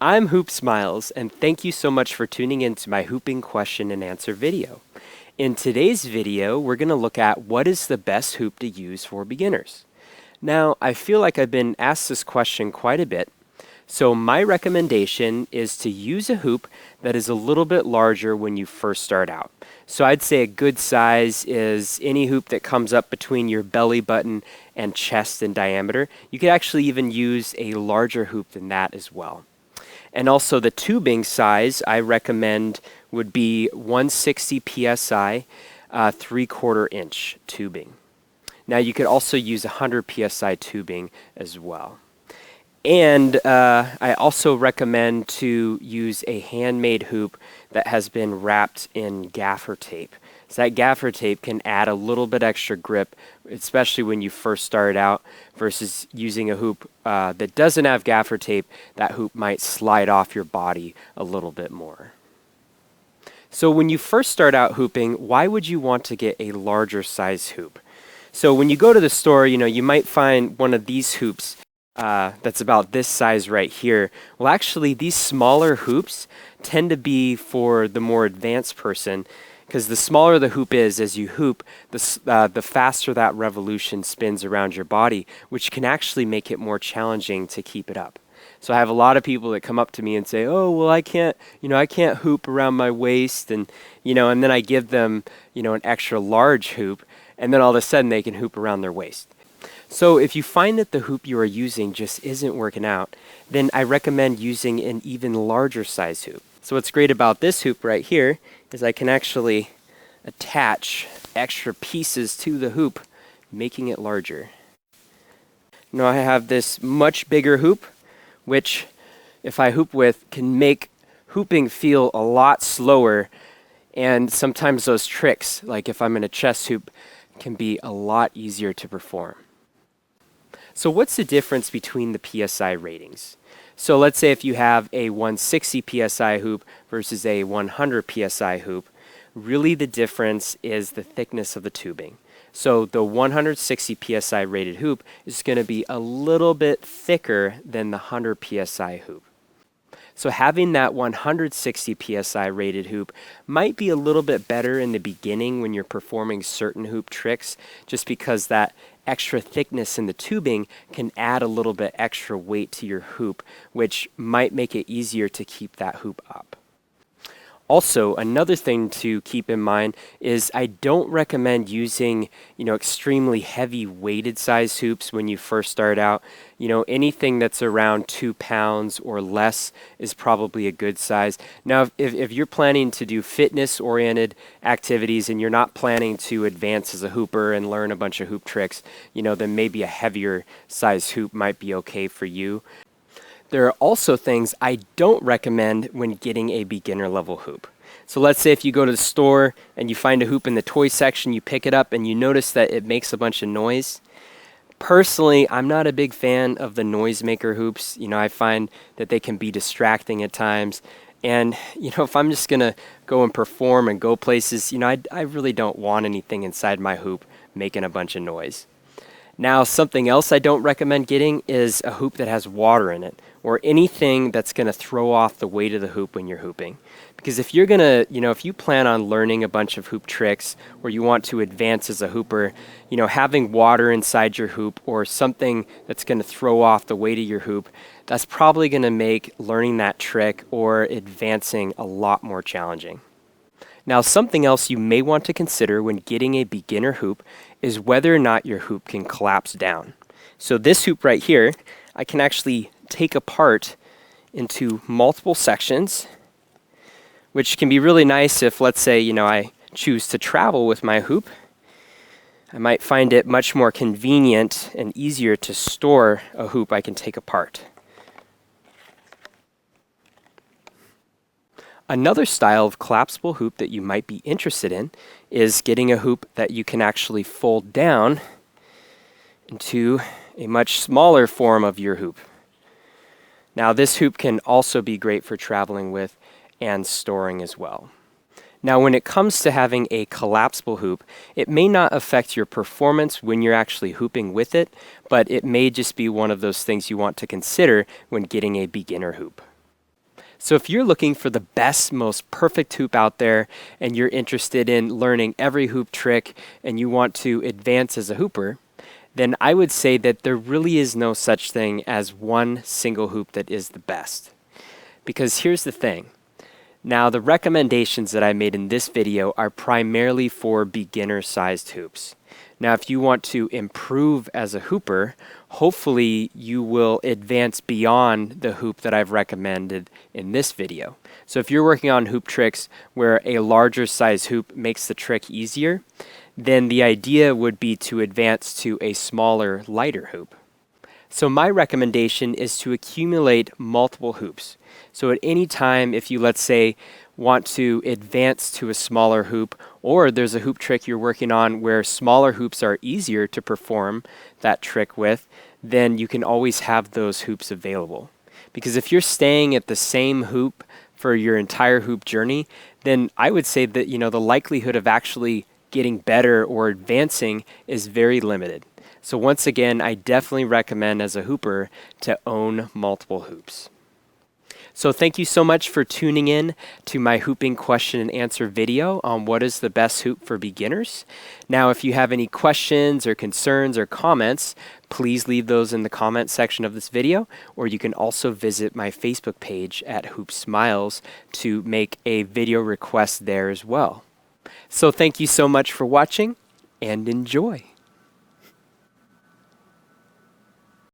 I'm Hoopsmiles, and thank you so much for tuning in to my hooping question and answer video. In today's video, we're going to look at what is the best hoop to use for beginners. Now, I feel like I've been asked this question quite a bit, so my recommendation is to use a hoop that is a little bit larger when you first start out. So I'd say a good size is any hoop that comes up between your belly button and chest in diameter. You could actually even use a larger hoop than that as well. And also the tubing size I recommend would be 160 psi, 3/4 inch tubing. Now you could also use 100 psi tubing as well. And I also recommend to use a handmade hoop that has been wrapped in gaffer tape. So that gaffer tape can add a little bit extra grip, especially when you first start out, versus using a hoop that doesn't have gaffer tape. That hoop might slide off your body a little bit more. So when you first start out hooping, why would you want to get a larger size hoop? So when you go to the store, you might find one of these hoops that's about this size right here. Well, actually, these smaller hoops tend to be for the more advanced person, because the smaller the hoop is as you hoop, the faster that revolution spins around your body, which can actually make it more challenging to keep it up. So I have a lot of people that come up to me and say, "Oh, well, I can't hoop around my waist," and then I give them, an extra large hoop, and then all of a sudden they can hoop around their waist. So if you find that the hoop you are using just isn't working out, then I recommend using an even larger size hoop. So what's great about this hoop right here is I can actually attach extra pieces to the hoop, making it larger. Now I have this much bigger hoop, which if I hoop with can make hooping feel a lot slower, and sometimes those tricks, like if I'm in a chest hoop, can be a lot easier to perform. So what's the difference between the PSI ratings? So let's say if you have a 160 PSI hoop versus a 100 PSI hoop, really the difference is the thickness of the tubing. So the 160 PSI rated hoop is going to be a little bit thicker than the 100 PSI hoop. So having that 160 PSI rated hoop might be a little bit better in the beginning when you're performing certain hoop tricks, just because that extra thickness in the tubing can add a little bit extra weight to your hoop, which might make it easier to keep that hoop up. Also, another thing to keep in mind is I don't recommend using, extremely heavy weighted size hoops when you first start out. Anything that's around 2 pounds or less is probably a good size. Now, if you're planning to do fitness-oriented activities and you're not planning to advance as a hooper and learn a bunch of hoop tricks, then maybe a heavier size hoop might be okay for you. There are also things I don't recommend when getting a beginner level hoop. So let's say if you go to the store and you find a hoop in the toy section, you pick it up and you notice that it makes a bunch of noise. Personally, I'm not a big fan of the noisemaker hoops. I find that they can be distracting at times. And, if I'm just going to go and perform and go places, I really don't want anything inside my hoop making a bunch of noise. Now, something else I don't recommend getting is a hoop that has water in it, or anything that's going to throw off the weight of the hoop when you're hooping. Because if you're going to, if you plan on learning a bunch of hoop tricks, or you want to advance as a hooper, having water inside your hoop or something that's going to throw off the weight of your hoop, that's probably going to make learning that trick or advancing a lot more challenging. Now, something else you may want to consider when getting a beginner hoop is whether or not your hoop can collapse down. So this hoop right here, I can actually take apart into multiple sections, which can be really nice if, let's say, I choose to travel with my hoop. I might find it much more convenient and easier to store a hoop I can take apart. Another style of collapsible hoop that you might be interested in is getting a hoop that you can actually fold down into a much smaller form of your hoop. Now, this hoop can also be great for traveling with and storing as well. Now, when it comes to having a collapsible hoop, it may not affect your performance when you're actually hooping with it, but it may just be one of those things you want to consider when getting a beginner hoop. So if you're looking for the best, most perfect hoop out there, and you're interested in learning every hoop trick, and you want to advance as a hooper, then I would say that there really is no such thing as one single hoop that is the best. Because here's the thing. Now, the recommendations that I made in this video are primarily for beginner-sized hoops. Now, if you want to improve as a hooper, hopefully you will advance beyond the hoop that I've recommended in this video. So if you're working on hoop tricks where a larger size hoop makes the trick easier, then the idea would be to advance to a smaller, lighter hoop. So my recommendation is to accumulate multiple hoops. So at any time, if you, let's say, want to advance to a smaller hoop, or there's a hoop trick you're working on where smaller hoops are easier to perform that trick with, then you can always have those hoops available. Because if you're staying at the same hoop for your entire hoop journey, then I would say that, the likelihood of actually getting better or advancing is very limited. So once again, I definitely recommend as a hooper to own multiple hoops. So thank you so much for tuning in to my hooping question and answer video on what is the best hoop for beginners. Now, if you have any questions or concerns or comments, please leave those in the comment section of this video, or you can also visit my Facebook page at Hoopsmiles to make a video request there as well. So thank you so much for watching, and enjoy.